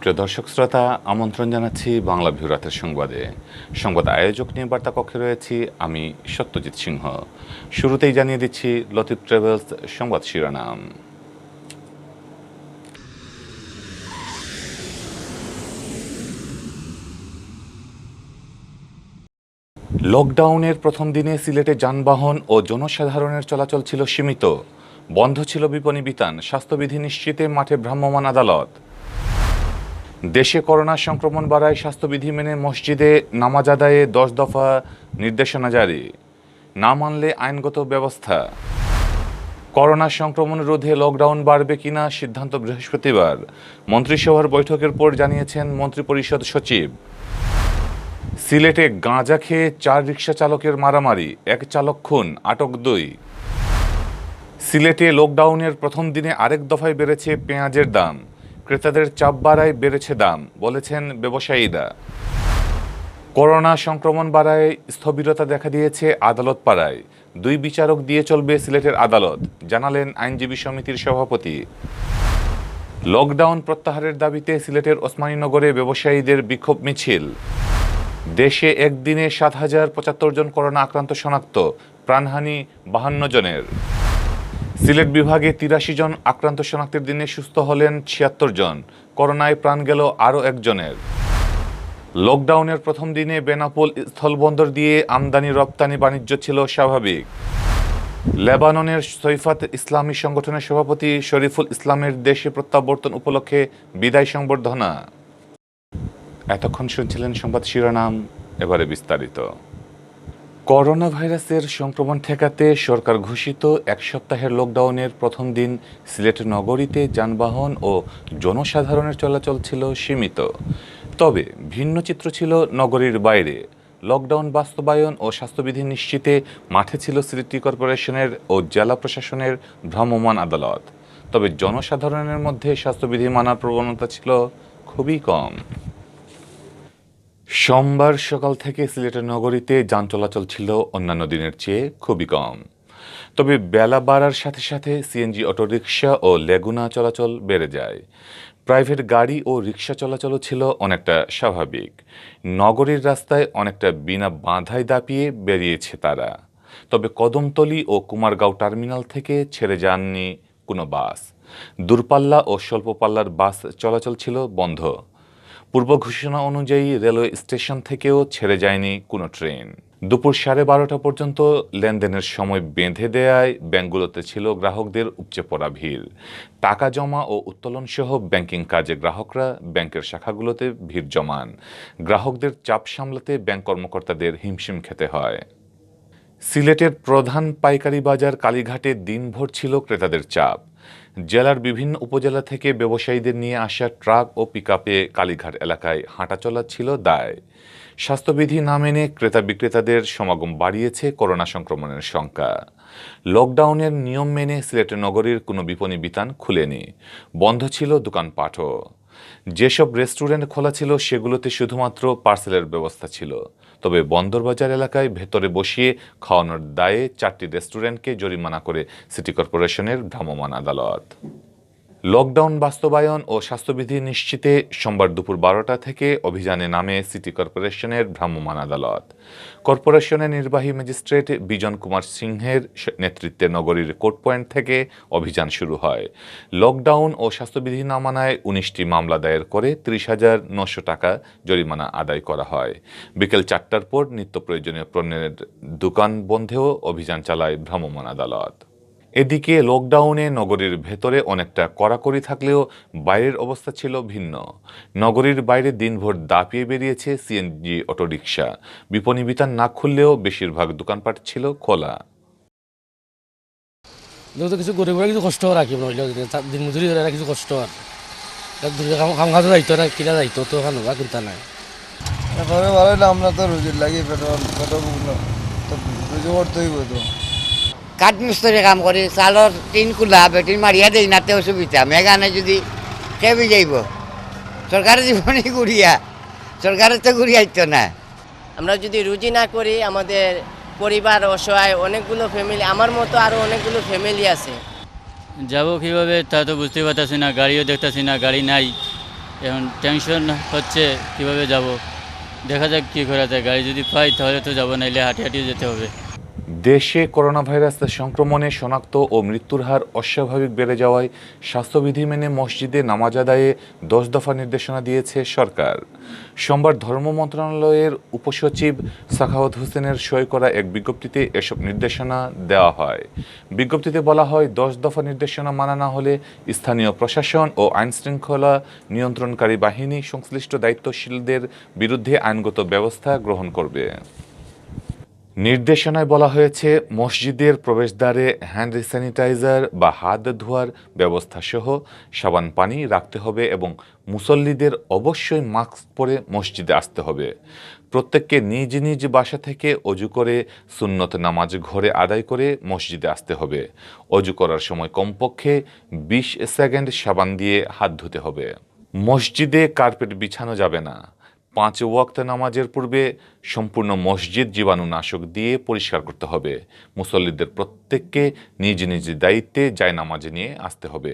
সুপ্রিয় দর্শক শ্রোতা, আমন্ত্রণ জানাচ্ছি বাংলা ভিউ রাতের সংবাদে। সংবাদ আয়োজক নিয়ে বার্তা কক্ষে রয়েছি আমি সত্যজিৎ সিংহ। শুরুতেই জানিয়ে দিচ্ছি লতিফ ট্রাভেলস সংবাদ শিরোনাম। লকডাউনের প্রথম দিনে সিলেটে যানবাহন ও জনসাধারণের চলাচল ছিল সীমিত। বন্ধ ছিল বিপণী বিতান, স্বাস্থ্যবিধি নিশ্চিতে মাঠে ভ্রাম্যমাণ আদালত। দেশে করোনা সংক্রমণ বাড়ায়, স্বাস্থ্যবিধি মেনে মসজিদে নামাজ আদায়ে 10 দফা নির্দেশনা জারি, না মানলে আইনগত ব্যবস্থা। করোনা সংক্রমণ রোধে লকডাউন বাড়বে কিনা সিদ্ধান্ত বৃহস্পতিবার, মন্ত্রিসভার বৈঠকের পর জানিয়েছেন মন্ত্রিপরিষদ সচিব। সিলেটে গাঁজা খেয়ে 4 রিকশা চালকের মারামারি, 1 চালক খুন, আটক 2। সিলেটে লকডাউনের প্রথম দিনে আরেক দফায় বেড়েছে পেঁয়াজের দাম, ক্রেতাদের চাপ বাড়ায় বেড়েছে দাম, বলেছেন ব্যবসায়ীরা। করোনা সংক্রমণ বাড়ায় স্থবিরতা দেখা দিয়েছে আদালত পাড়ায়, 2 বিচারক দিয়ে চলবে সিলেটের আদালত, জানালেন আইনজীবী সমিতির সভাপতি। লকডাউন প্রত্যাহারের দাবিতে সিলেটের ওসমানীনগরে ব্যবসায়ীদের বিক্ষোভ মিছিল। দেশে একদিনে 7,075 জন করোনা আক্রান্ত শনাক্ত, প্রাণহানি 52 জনের। সিলেট বিভাগে 83 জন আক্রান্ত শনাক্তের দিনে সুস্থ হলেন 76 জন, করোনায় প্রাণ গেল আরও 1 জনের। লকডাউনের প্রথম দিনে বেনাপোল স্থলবন্দর দিয়ে আমদানি রপ্তানি বাণিজ্য ছিল স্বাভাবিক। লেবাননের সৈফাত ইসলামী সংগঠনের সভাপতি শরীফুল ইসলামের দেশে প্রত্যাবর্তন উপলক্ষে বিদায় সংবর্ধনা। এতক্ষণ শুনছিলেন সংবাদ শিরোনাম, এবারে বিস্তারিত। করোনা ভাইরাসের সংক্রমণ ঠেকাতে সরকার ঘোষিত 1 সপ্তাহের লকডাউনের প্রথম দিন সিলেট নগরীতে যানবাহন ও জনসাধারণের চলাচল ছিল সীমিত। তবে ভিন্ন চিত্র ছিল নগরীর বাইরে। লকডাউন বাস্তবায়ন ও স্বাস্থ্যবিধি নিশ্চিতে মাঠে ছিল সিটি কর্পোরেশনের ও জেলা প্রশাসনের ভ্রাম্যমাণ আদালত। তবে জনসাধারণের মধ্যে স্বাস্থ্যবিধি মানার প্রবণতা ছিল খুবই কম। সোমবার সকাল থেকে সিলেটের নগরীতে যান চলাচল ছিল অন্যান্য দিনের চেয়ে খুবই কম। তবে বেলা বাড়ার সাথে সাথে সিএনজি অটোরিকশা ও লেগুনা চলাচল বেড়ে যায়। প্রাইভেট গাড়ি ও রিকশা চলাচলও ছিল অনেকটা স্বাভাবিক। নগরীর রাস্তায় অনেকটা বিনা বাধায় দাপিয়ে বেরিয়েছে তারা। তবে কদমতলী ও কুমারগাঁও টার্মিনাল থেকে ছেড়ে যাননি কোনো বাস। দূরপাল্লা ও স্বল্প পাল্লার বাস চলাচল ছিল বন্ধ। পূর্ব ঘোষণা অনুযায়ী রেলওয়ে স্টেশন থেকেও ছেড়ে যায়নি কোনো ট্রেন। দুপুর 12:30 পর্যন্ত লেনদেনের সময় বেঁধে দেয়ায় ব্যাংকগুলোতে ছিল গ্রাহকদের উপচে পড়া ভিড়। টাকা জমা ও উত্তোলন সহ ব্যাংকিং কাজে গ্রাহকরা ব্যাংকের শাখাগুলোতে ভিড় জমান। গ্রাহকদের চাপ সামলাতে ব্যাংক কর্মকর্তাদের হিমশিম খেতে হয়। সিলেটের প্রধান পাইকারি বাজার কালীঘাটে দিনভর ছিল ক্রেতাদের চাপ। জেলার বিভিন্ন উপজেলা থেকে ব্যবসায়ীদের নিয়ে আসা ট্রাক ও পিকআপে কালীঘাট এলাকায় হাঁটাচলা ছিল দায়। স্বাস্থ্যবিধি না মেনে ক্রেতা বিক্রেতাদের সমাগম বাড়িয়েছে করোনা সংক্রমণের শঙ্কা। লকডাউনের নিয়ম মেনে সিলেট নগরীর কোনো বিপণী বিতান খুলেনি, বন্ধ ছিল দোকানপাটও। যেসব রেস্টুরেন্ট খোলা ছিল সেগুলোতে শুধুমাত্র পার্সেলের ব্যবস্থা ছিল। তবে বন্দরবাজার এলাকায় ভেতরে বসিয়ে খাওয়ানোর দায়ে 4টি রেস্টুরেন্টকে জরিমানা করে সিটি কর্পোরেশনের ভ্রাম্যমাণ আদালত। লকডাউন বাস্তবায়ন ও স্বাস্থ্যবিধি নিশ্চিতে সোমবার দুপুর 12টা থেকে অভিযানে নামে সিটি কর্পোরেশনের ভ্রাম্যমাণ আদালত। কর্পোরেশনের নির্বাহী ম্যাজিস্ট্রেট বিজন কুমার সিংহের নেতৃত্বে নগরীর কোর্ট পয়েন্ট থেকে অভিযান শুরু হয়। লকডাউন ও স্বাস্থ্যবিধি না মানায় 19টি মামলা দায়ের করে 30,900 টাকা জরিমানা আদায় করা হয়। বিকেল 4টার পর নিত্য প্রয়োজনীয় পণ্যের দোকান বন্ধেও অভিযান চালায় ভ্রাম্যমাণ আদালত। এদিকে লকডাউনে নগরীর ভেতরে অনেকটা কড়াকড়ি থাকলেও বাইরের অবস্থা ছিল ভিন্ন। নগরীর বাইরে দিনভর দাপিয়ে বেরিয়েছে সিএনজি অটোরিকশা। বিপণী বিতান না খুললেও বেশিরভাগ দোকানপাট ছিল খোলা। কিছু গরিবরা কিছু কষ্ট রাখি দিন মজুরি কিছু কষ্ট আর কাম কাজে যাইতো না, কিনা যাইতো তো ওখানে চিন্তা নাই। ভালো আমরা তো রুজির লাগি পেট্রোল রুজি করতেই তো কাঠ মিস্ত্রি কাম করি, চালর টিন খোলা বেটিন মারিয়া দেই নাতে অসুবিধা। মেঘানে যদি খেবি যাইব সরকারের জীবনে ঘুরিয়া, সরকারের তো ঘুরিয়াইতো না। আমরা যদি রুজি না করি আমাদের পরিবার অসহায়, অনেকগুলো ফ্যামিলি, আমার মতো আরও অনেকগুলো ফ্যামিলি আছে। যাবো কীভাবে তা তো বুঝতে পারতেছি না, গাড়িও দেখতেছি না, গাড়ি নাই। এখন টেনশন হচ্ছে কিভাবে যাব, দেখা যাক কী করা যায়। গাড়ি যদি পাই তাহলে তো যাবো, নাইলে হাঁটি হাঁটিয়ে যেতে হবে। দেশে করোনা ভাইরাস সংক্রমণে শনাক্ত ও মৃত্যুর হার অস্বাভাবিক বেড়ে যাওয়ায় স্বাস্থ্যবিধি মেনে মসজিদে নামাজ আদায়ে 10 দফা নির্দেশনা দিয়েছে সরকার। সোমবার ধর্ম মন্ত্রণালয়ের উপসচিব সাখাওয়াত হোসেনের সই করা এক বিজ্ঞপ্তিতে এসব নির্দেশনা দেওয়া হয়। বিজ্ঞপ্তিতে বলা হয়, 10 দফা নির্দেশনা মানা না হলে স্থানীয় প্রশাসন ও আইনশৃঙ্খলা নিয়ন্ত্রণকারী বাহিনী সংশ্লিষ্ট দায়িত্বশীলদের বিরুদ্ধে আইনগত ব্যবস্থা গ্রহণ করবে। নির্দেশনায় বলা হয়েছে, মসজিদের প্রবেশদ্বারে হ্যান্ড স্যানিটাইজার বা হাত ধোয়ার ব্যবস্থা সহ সাবান পানি রাখতে হবে এবং মুসল্লিদের অবশ্যই মাস্ক পরে মসজিদে আসতে হবে। প্রত্যেককে নিজ নিজ বাসা থেকে অজু করে সুন্নত নামাজ ঘরে আদায় করে মসজিদে আসতে হবে। অজু করার সময় কমপক্ষে 20 সেকেন্ড সাবান দিয়ে হাত ধুতে হবে। মসজিদে কার্পেট বিছানো যাবে না। 5 ওয়াক্ত নামাজের পূর্বে সম্পূর্ণ মসজিদ জীবাণুনাশক দিয়ে পরিষ্কার করতে হবে। মুসল্লিদের প্রত্যেককে নিজ নিজ দায়িত্বে জায়নামাজ নিয়ে আসতে হবে।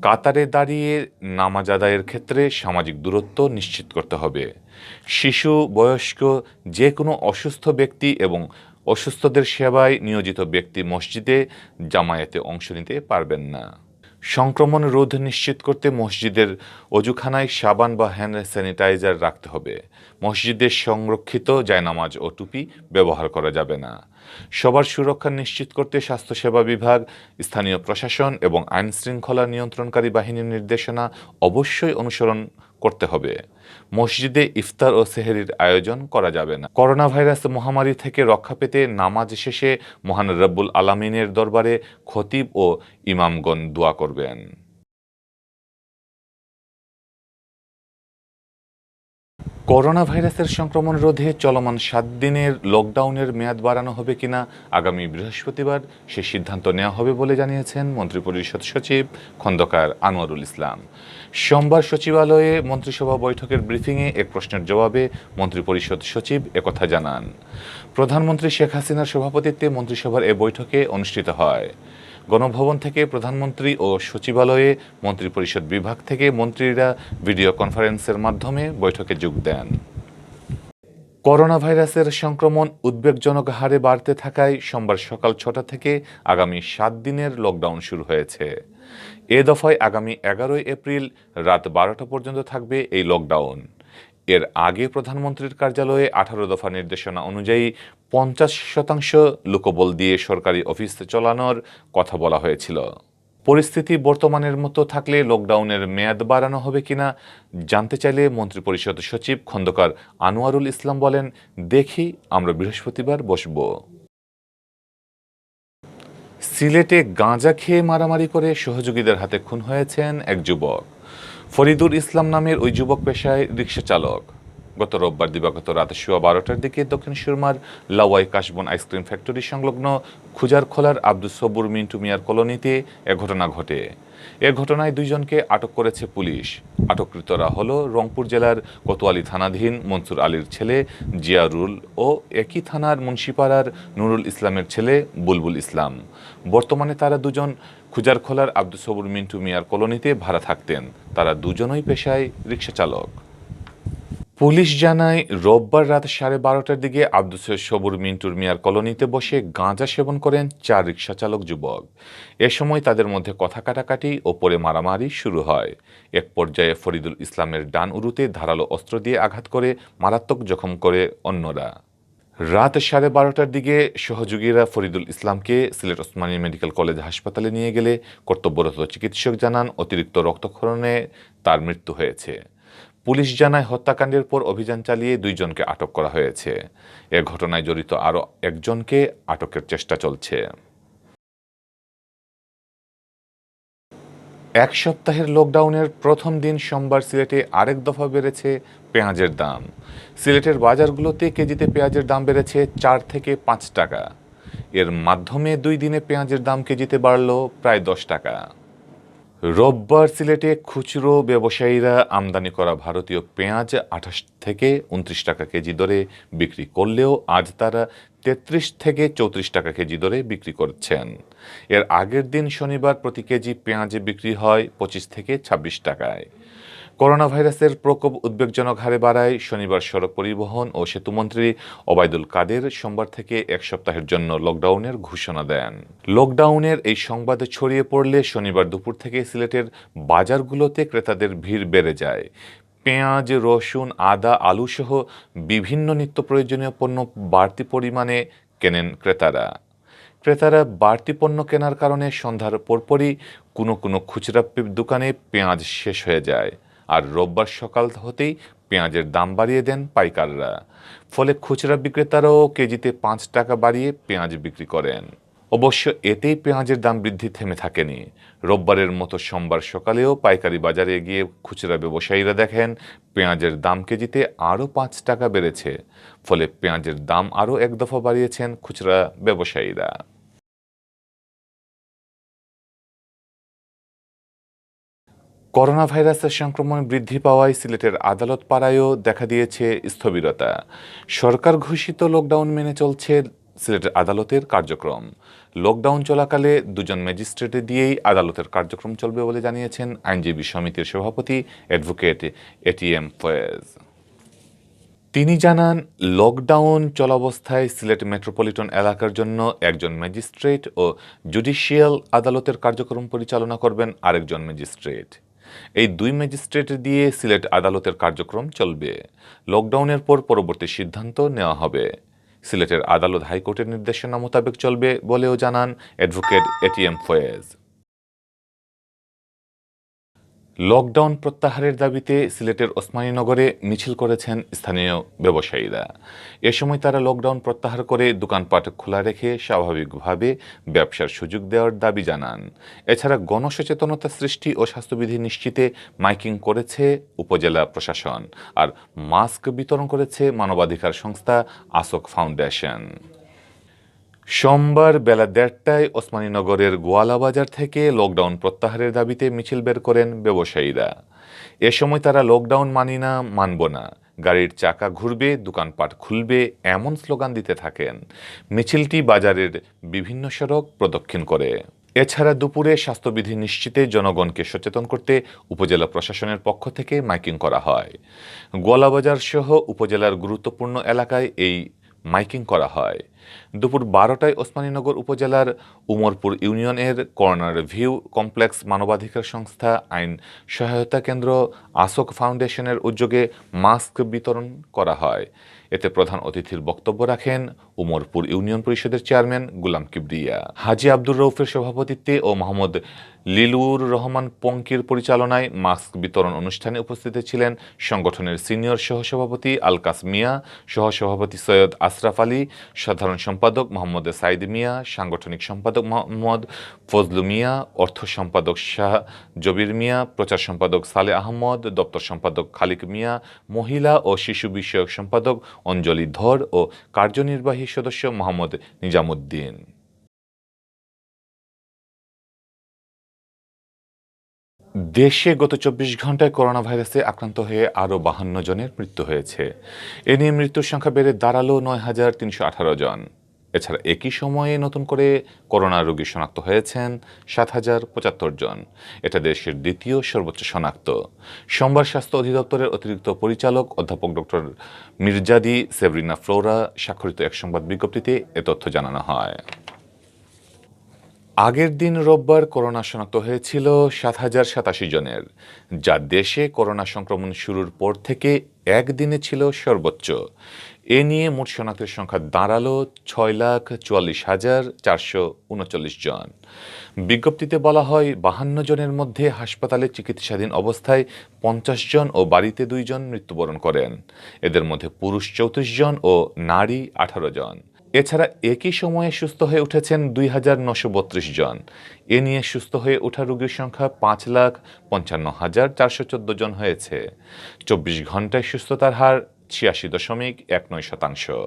কাতারে দাঁড়িয়ে নামাজ আদায়ের ক্ষেত্রে সামাজিক দূরত্ব নিশ্চিত করতে হবে। শিশু, বয়স্ক, যে কোনো অসুস্থ ব্যক্তি এবং অসুস্থদের সেবায় নিয়োজিত ব্যক্তি মসজিদে জামায়াতে অংশ নিতে পারবেন না। সংক্রমণ রোধ নিশ্চিত করতে মসজিদের অজুখানায় সাবান বা হ্যান্ড স্যানিটাইজার রাখতে হবে। মসজিদের সংরক্ষিত জায়নামাজ ও টুপি ব্যবহার করা যাবে না। সবার সুরক্ষা নিশ্চিত করতে স্বাস্থ্যসেবা বিভাগ, স্থানীয় প্রশাসন এবং আইনশৃঙ্খলা নিয়ন্ত্রণকারী বাহিনীর নির্দেশনা অবশ্যই অনুসরণ করতে হবে। মসজিদে ইফতার ও সেহরির আয়োজন করা যাবে না। করোনা ভাইরাস মহামারী থেকে রক্ষা পেতে নামাজ শেষে মহান রব্বুল আলামিনের দরবারে খতিব ও ইমামগণ দোয়া করবেন। করোনা ভাইরাসের সংক্রমণ রোধে চলমান 7 দিনের লকডাউনের মেয়াদ বাড়ানো হবে কিনা আগামী বৃহস্পতিবার সে সিদ্ধান্ত নেওয়া হবে বলে জানিয়েছেন মন্ত্রিপরিষদ সচিব খন্দকার আনোয়ারুল ইসলাম। সোমবার সচিবালয়ে মন্ত্রিসভা বৈঠকের ব্রিফিংয়ে এক প্রশ্নের জবাবে মন্ত্রিপরিষদ সচিব একথা জানান। প্রধানমন্ত্রী শেখ হাসিনার সভাপতিত্বে মন্ত্রিসভার এ বৈঠকে অনুষ্ঠিত হয়। গণভবন থেকে প্রধানমন্ত্রী ও সচিবালয়ে মন্ত্রিপরিষদ বিভাগ থেকে মন্ত্রীরা ভিডিও কনফারেন্সের মাধ্যমে বৈঠকে যোগ দেন। করোনা ভাইরাসের সংক্রমণ উদ্বেগজনক হারে বাড়তে থাকায় সোমবার সকাল 6টা থেকে আগামী 7 দিনের লকডাউন শুরু হয়েছে। এ দফায় আগামী 11 এপ্রিল রাত 12টা পর্যন্ত থাকবে এই লকডাউন। এর আগে প্রধানমন্ত্রীর কার্যালয়ে 18 দফা নির্দেশনা অনুযায়ী 50% লোকবল দিয়ে সরকারি অফিস চালানোর কথা বলা হয়েছিল। পরিস্থিতি বর্তমানের মতো থাকলে লকডাউনের মেয়াদ বাড়ানো হবে কিনা জানতে চাইলে মন্ত্রিপরিষদ সচিব খন্দকার আনোয়ারুল ইসলাম বলেন, দেখি আমরা বৃহস্পতিবার বসব। সিলেটে গাঁজা খেয়ে মারামারি করে সহযোগীদের হাতে খুন হয়েছেন এক যুবক। ফরিদুল ইসলাম নামের ওই যুবক পেশায় রিকশা চালক। গত রোববার দিবাগত রাত 12:15টার দিকে দক্ষিণ সুরমার লাওয়াই কাশবন আইসক্রিম ফ্যাক্টরি সংলগ্ন খুজারখোলার আব্দুস সবুর মিন্টু মিয়ার কলোনিতে এ ঘটনা ঘটে। এ ঘটনায় 2 জনকে আটক করেছে পুলিশ। আটককৃতরা হল রংপুর জেলার কোতোয়ালি থানাধীন মনসুর আলীর ছেলে জিয়ারুল ও একই থানার মুন্সিপাড়ার নুরুল ইসলামের ছেলে বুলবুল ইসলাম। বর্তমানে তারা 2 জন খুজারখোলার আব্দুস সবুর মিন্টু মিয়ার কলোনিতে ভাড়া থাকতেন। তারা 2 জনই পেশায় রিকশা চালক। পুলিশ জানায়, রোববার রাত 12:30টার দিকে আব্দুস সবুর মিন্টুর মিয়ার কলোনিতে বসে গাঁজা সেবন করেন 4 রিকশা চালক যুবক। এ সময় তাদের মধ্যে কথা কাটাকাটি ও পরে মারামারি শুরু হয়। এক পর্যায়ে ফরিদুল ইসলামের ডান উরুতে ধারালো অস্ত্র দিয়ে আঘাত করে মারাত্মক জখম করে অন্যরা। রাত 12:30টার দিকে সহযোগীরা ফরিদুল ইসলামকে সিলেট ওসমানী মেডিকেল কলেজ হাসপাতালে নিয়ে গেলে কর্তব্যরত চিকিৎসক জানান, অতিরিক্ত রক্তক্ষরণে তার মৃত্যু হয়েছে। পুলিশ জানায়, হত্যাকাণ্ডের পর অভিযান চালিয়ে 2 জনকে আটক করা হয়েছে। এ ঘটনায় জড়িত আরও 1 জনকে আটকের চেষ্টা চলছে। 1 সপ্তাহের লকডাউনের প্রথম দিন সোমবার সিলেটে আরেক দফা বেড়েছে পেঁয়াজের দাম। সিলেটের বাজারগুলোতে কেজিতে পেঁয়াজের দাম বেড়েছে 4 থেকে 5 টাকা। এর মাধ্যমে 2 দিনে পেঁয়াজের দাম কেজিতে বাড়ল প্রায় 10 টাকা। রোববার সিলেটে খুচরো ব্যবসায়ীরা আমদানি করা ভারতীয় পেঁয়াজ 28 থেকে 29 টাকা কেজি দরে বিক্রি করলেও আজ তারা 33 থেকে 34 টাকা কেজি দরে বিক্রি করছেন। এর আগের দিন শনিবার প্রতি কেজি পেঁয়াজ বিক্রি হয় 25 থেকে 26 টাকায়। করোনা ভাইরাসের প্রকোপ উদ্বেগজনক হারে বাড়ায় শনিবার সড়ক পরিবহন ও সেতুমন্ত্রী ওবায়দুল কাদের সোমবার থেকে এক সপ্তাহের জন্য লকডাউনের ঘোষণা দেন। লকডাউনের এই সংবাদ ছড়িয়ে পড়লে শনিবার দুপুর থেকে সিলেটের বাজারগুলোতে ক্রেতাদের ভিড় বেড়ে যায়। পেঁয়াজ, রসুন, আদা, আলুসহ বিভিন্ন নিত্য প্রয়োজনীয় পণ্য বাড়তি পরিমাণে কেনেন ক্রেতারা। বাড়তি পণ্য কেনার কারণে সন্ধ্যার পরপরই কোনো খুচরা দোকানে পেঁয়াজ শেষ হয়ে যায়, আর রোববার সকাল হতেই পেঁয়াজের দাম বাড়িয়ে দেন পাইকাররা। ফলে খুচরা বিক্রেতারাও কেজিতে 5 টাকা বাড়িয়ে পেঁয়াজ বিক্রি করেন। অবশ্য এতেই পেঁয়াজের দাম বৃদ্ধি থেমে থাকেনি। রোববারের মতো সোমবার সকালেও পাইকারি বাজারে গিয়ে খুচরা ব্যবসায়ীরা দেখেন পেঁয়াজের দাম কেজিতে আরও 5 টাকা বেড়েছে। ফলে পেঁয়াজের দাম আরও এক দফা বাড়িয়েছেন খুচরা ব্যবসায়ীরা। করোনা ভাইরাসের সংক্রমণ বৃদ্ধি পাওয়ায় সিলেটের আদালত পাড়ায়ও দেখা দিয়েছে স্থবিরতা। সরকার ঘোষিত লকডাউন মেনে চলছে সিলেটের আদালতের কার্যক্রম। লকডাউন চলাকালে 2 জন ম্যাজিস্ট্রেট দিয়েই আদালতের কার্যক্রম চলবে বলে জানিয়েছেন আইনজীবী সমিতির সভাপতি অ্যাডভোকেট এটিএম ফয়েজ। তিনি জানান, লকডাউন চলাবস্থায় সিলেট মেট্রোপলিটন এলাকার জন্য একজন ম্যাজিস্ট্রেট ও জুডিশিয়াল আদালতের কার্যক্রম পরিচালনা করবেন আরেকজন ম্যাজিস্ট্রেট। এই 2 ম্যাজিস্ট্রেট দিয়ে সিলেট আদালতের কার্যক্রম চলবে। লকডাউনের পর পরবর্তী সিদ্ধান্ত নেওয়া হবে। সিলেটের আদালত হাইকোর্টের নির্দেশনা মোতাবেক চলবে বলেও জানান অ্যাডভোকেট এটিএম ফয়েজ। লকডাউন প্রত্যাহারের দাবিতে সিলেটের ওসমানীনগরে মিছিল করেছেন স্থানীয় ব্যবসায়ীরা। এ সময় তারা লকডাউন প্রত্যাহার করে দোকানপাট খোলা রেখে স্বাভাবিকভাবে ব্যবসার সুযোগ দেওয়ার দাবি জানান। এছাড়া গণসচেতনতা সৃষ্টি ও স্বাস্থ্যবিধি নিশ্চিতে মাইকিং করেছে উপজেলা প্রশাসন, আর মাস্ক বিতরণ করেছে মানবাধিকার সংস্থা আসক ফাউন্ডেশন। সোমবার বেলা 1:30টায় ওসমানীনগরের গোয়ালাবাজার থেকে লকডাউন প্রত্যাহারের দাবিতে মিছিল বের করেন ব্যবসায়ীরা। এ সময় তারা লকডাউন মানি না, মানব না, গাড়ির চাকা ঘুরবে, দোকানপাট খুলবে এমন স্লোগান দিতে থাকেন। মিছিলটি বাজারের বিভিন্ন সড়ক প্রদক্ষিণ করে। এছাড়া দুপুরে স্বাস্থ্যবিধি নিশ্চিতে জনগণকে সচেতন করতে উপজেলা প্রশাসনের পক্ষ থেকে মাইকিং করা হয়। গোয়ালাবাজার সহ উপজেলার গুরুত্বপূর্ণ এলাকায় এই মাইকিং করা হয়। দুপুর 12টায় ওসমানীনগর উপজেলার উমরপুর ইউনিয়নের কর্নার ভিউ কমপ্লেক্স মানবাধিকার সংস্থা আইন সহায়তা কেন্দ্র আসক ফাউন্ডেশনের উদ্যোগে মাস্ক বিতরণ করা হয়। এতে প্রধান অতিথির বক্তব্য রাখেন উমরপুর ইউনিয়ন পরিষদের চেয়ারম্যান গোলাম কিবরিয়া। হাজী আব্দুর রউফের সভাপতিত্বে ও মোহাম্মদ লিলুর রহমান পঙ্কির পরিচালনায় মাস্ক বিতরণ অনুষ্ঠানে উপস্থিত ছিলেন সংগঠনের সিনিয়র সহসভাপতি আলকাস মিয়া, সহসভাপতি সৈয়দ আশরাফ আলী, সাধারণ সম্পাদক মোহাম্মদ সাইদ মিয়া, সাংগঠনিক সম্পাদক মোহাম্মদ ফজলু মিয়া, অর্থ সম্পাদক শাহ জবির মিয়া, প্রচার সম্পাদক সালে আহমদ, দপ্তর সম্পাদক খালিক মিয়া, মহিলা ও শিশু বিষয়ক সম্পাদক অঞ্জলি ধর ও কার্যনির্বাহী সদস্য মোহাম্মদ নিজামুদ্দিন। দেশে গত 24 ঘন্টায় করোনা ভাইরাসে আক্রান্ত হয়ে আরও 52 জনের মৃত্যু হয়েছে। এ নিয়ে মৃত্যুর সংখ্যা বেড়ে দাঁড়ালো 9,318 জন। এছাড়া একই সময়ে নতুন করে করোনা রোগী শনাক্ত হয়েছেন 7,075 জন। এটা দেশের দ্বিতীয় সর্বোচ্চ শনাক্ত। সোমবার স্বাস্থ্য অধিদপ্তরের অতিরিক্ত পরিচালক অধ্যাপক ডক্টর মির্জাদি সেভরিনা ফ্লোরা স্বাক্ষরিত এক সংবাদ বিজ্ঞপ্তিতে এ তথ্য জানানো হয়। আগের দিন রোববার করোনা শনাক্ত হয়েছিল 7,087 জনের, যা দেশে করোনা সংক্রমণ শুরুর পর থেকে একদিনে ছিল সর্বোচ্চ। এ নিয়ে মোট শনাক্তের সংখ্যা দাঁড়ালো 6,44,439 জন। বিজ্ঞপ্তিতে বলা হয়, 52 জনের মধ্যে হাসপাতালে চিকিৎসাধীন অবস্থায় 50 জন ও বাড়িতে 2 জন মৃত্যুবরণ করেন। এদের মধ্যে পুরুষ 34 জন ও নারী 18 জন। এছাড়া একই সময়ে সুস্থ হয়ে উঠেছেন 2,932 জন। এ নিয়ে সুস্থ হয়ে ওঠা রোগীর সংখ্যা 5,55,414 জন হয়েছে। 24 ঘন্টায় সুস্থতার হার 86.19%।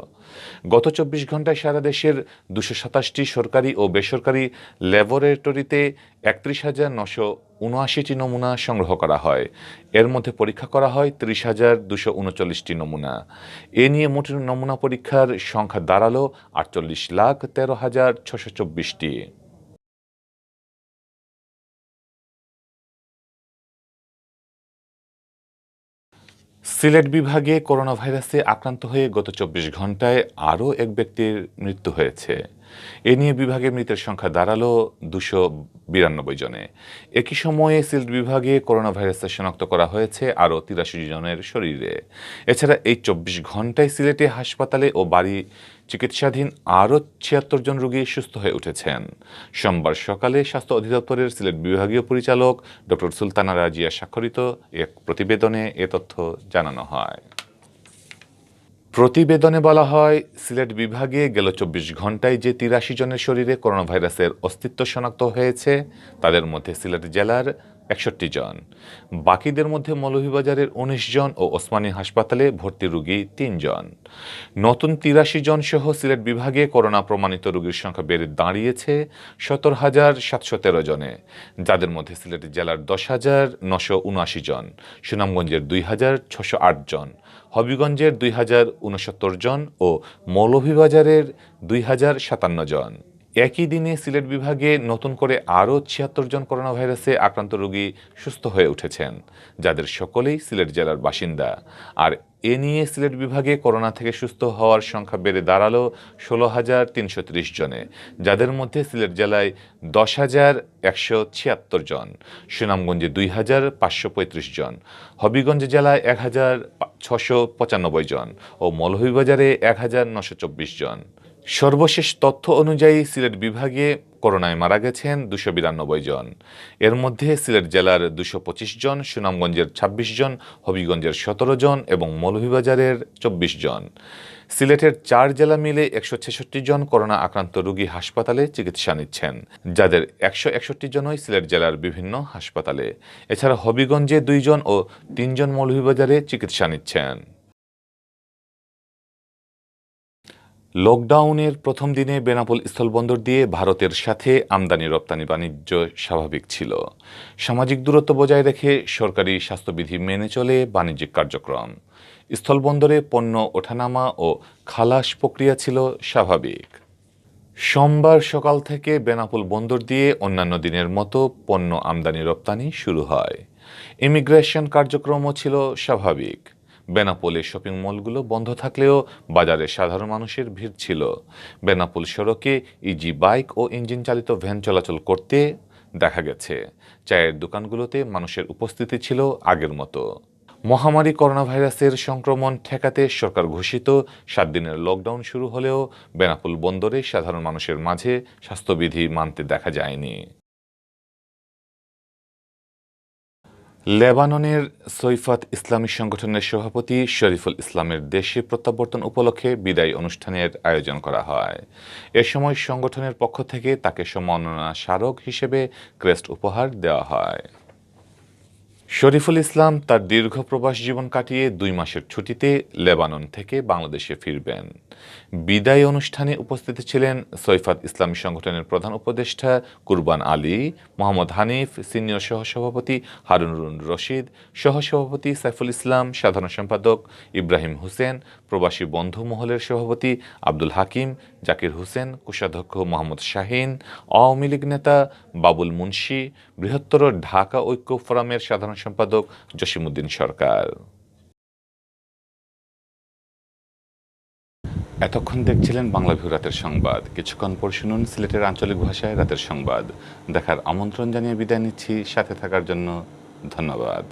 গত 24 ঘন্টায় সারা দেশের 227টি সরকারি ও বেসরকারি ল্যাবরেটরিতে 31,979টি নমুনা সংগ্রহ করা হয়। এর মধ্যে পরীক্ষা করা হয় 30,239টি নমুনা। এ নিয়ে মোট নমুনা পরীক্ষার সংখ্যা দাঁড়ালো 48,13,624টি। সিলেট বিভাগে করোনা ভাইরাসে আক্রান্ত হয়ে গত ২৪ ঘন্টায় আরও এক ব্যক্তির মৃত্যু হয়েছে। এ নিয়ে বিভাগে মৃতের সংখ্যা দাঁড়ালো ২৯২ জনে। একই সময়ে সিলেট বিভাগে করোনা ভাইরাসে শনাক্ত করা হয়েছে আরও ৮৩ জনের শরীরে। এছাড়া এই ২৪ ঘন্টায় সিলেটে হাসপাতালে ও বাড়ি চিকিৎসাধীন আরও ৭৬ জন রোগী সুস্থ হয়ে উঠেছেন। সোমবার সকালে স্বাস্থ্য অধিদপ্তরের সিলেট বিভাগীয় পরিচালক ডক্টর সুলতানা রাজিয়া স্বাক্ষরিত এক প্রতিবেদনে এ তথ্য জানানো হয়। প্রতিবেদনে বলা হয়, সিলেট বিভাগে গেল ২৪ ঘন্টায় যে ৮৩ জনের শরীরে করোনা ভাইরাসের অস্তিত্ব শনাক্ত হয়েছে তাদের মধ্যে সিলেট জেলার ৬১ জন, বাকিদের মধ্যে মৌলভীবাজারের ১৯ জন ও ওসমানী হাসপাতালে ভর্তি রোগী ৩ জন। নতুন ৮৩ জন সহ সিলেট বিভাগে করোনা প্রমাণিত রোগীর সংখ্যা বেড়ে দাঁড়িয়েছে ১৭,৭১৩ জনে, যাদের মধ্যে সিলেট জেলার ১০,৯৭৯ জন, সুনামগঞ্জের ২,৬০৮ জন, হবিগঞ্জের ২,০৬৯ জন ও মৌলভীবাজারের ২,০৫৭ জন। একই দিনে সিলেট বিভাগে নতুন করে আরও ৭৬ জন করোনা ভাইরাসে আক্রান্ত রোগী সুস্থ হয়ে উঠেছেন, যাদের সকলেই সিলেট জেলার বাসিন্দা। আর এ নিয়ে সিলেট বিভাগে করোনা থেকে সুস্থ হওয়ার সংখ্যা বেড়ে দাঁড়ালো ১৬,৩৩০ জনে, যাদের মধ্যে সিলেট জেলায় ১০,১৭৬ জন, সুনামগঞ্জে ২,৫৩৫ জন, হবিগঞ্জ জেলায় ১,৬৯৫ জন ও মৌলভীবাজারে ১,৯২৪ জন। সর্বশেষ তথ্য অনুযায়ী সিলেট বিভাগে করোনায় মারা গেছেন ২৯২ জন। এর মধ্যে সিলেট জেলার ২২৫ জন, সুনামগঞ্জের ২৬ জন, হবিগঞ্জের ১৭ জন এবং মৌলভীবাজারের ২৪ জন। সিলেটের ৪ জেলা মিলে ১৬৬ জন করোনা আক্রান্ত রোগী হাসপাতালে চিকিৎসা নিচ্ছেন, যাদের ১৬১ জনই সিলেট জেলার বিভিন্ন হাসপাতালে। এছাড়া হবিগঞ্জে ২ জন ও ৩ জন মৌলভীবাজারে চিকিৎসা নিচ্ছেন। লকডাউনের প্রথম দিনে বেনাপোল স্থলবন্দর দিয়ে ভারতের সাথে আমদানি রপ্তানি বাণিজ্য স্বাভাবিক ছিল। সামাজিক দূরত্ব বজায় রেখে সরকারি স্বাস্থ্যবিধি মেনে চলে বাণিজ্যিক কার্যক্রম। স্থলবন্দরে পণ্য ওঠানামা ও খালাস প্রক্রিয়া ছিল স্বাভাবিক। সোমবার সকাল থেকে বেনাপোল বন্দর দিয়ে অন্যান্য দিনের মতো পণ্য আমদানি রপ্তানি শুরু হয়। ইমিগ্রেশন কার্যক্রমও ছিল স্বাভাবিক। বেনাপোলে শপিং মলগুলো বন্ধ থাকলেও বাজারে সাধারণ মানুষের ভিড় ছিল। বেনাপোল সড়কে ইজি বাইক ও ইঞ্জিন চালিত ভ্যান চলাচল করতে দেখা গেছে। চায়ের দোকানগুলোতে মানুষের উপস্থিতি ছিল আগের মতো। মহামারী করোনা ভাইরাসের সংক্রমণ ঠেকাতে সরকার ঘোষিত ৭ দিনের লকডাউন শুরু হলেও বেনাপোল বন্দরে সাধারণ মানুষের মাঝে স্বাস্থ্যবিধি মানতে দেখা যায়নি। লেবাননের সৈফাত ইসলামী সংগঠনের সভাপতি শরীফুল ইসলামের দেশে প্রত্যাবর্তন উপলক্ষে বিদায়ী অনুষ্ঠানের আয়োজন করা হয়। এ সময় সংগঠনের পক্ষ থেকে তাকে সম্মাননা স্মারক হিসেবে ক্রেস্ট উপহার দেওয়া হয়। শরীফুল ইসলাম তার দীর্ঘ প্রবাস জীবন কাটিয়ে ২ মাসের ছুটিতে লেবানন থেকে বাংলাদেশে ফিরবেন। বিদায়ী অনুষ্ঠানে উপস্থিত ছিলেন সৈফাত ইসলামী সংগঠনের প্রধান উপদেষ্টা কুরবান আলী, মোহাম্মদ হানিফ, সিনিয়র সহসভাপতি হারুনুর রশিদ, সহসভাপতি সাইফুল ইসলাম, সাধারণ সম্পাদক ইব্রাহিম হোসেন, প্রবাসী বন্ধু মহলের সভাপতি আব্দুল হাকিম, জাকির হোসেন, কোষাধ্যক্ষ মোহাম্মদ শাহিন, আওয়ামী লীগ নেতা বাবুল মুন্সি, বৃহত্তর ঢাকা ঐক্য ফোরামের সাধারণ সম্পাদক জসিমউদ্দিন সরকার। এতক্ষণ দেখছিলেন বাংলা ভিউ রাতের সংবাদ। কিছুক্ষণ পর শুনুন সিলেটের আঞ্চলিক ভাষায় রাতের সংবাদ। দেখার আমন্ত্রণ জানিয়ে বিদায় নিচ্ছি। সাথে থাকার জন্য ধন্যবাদ।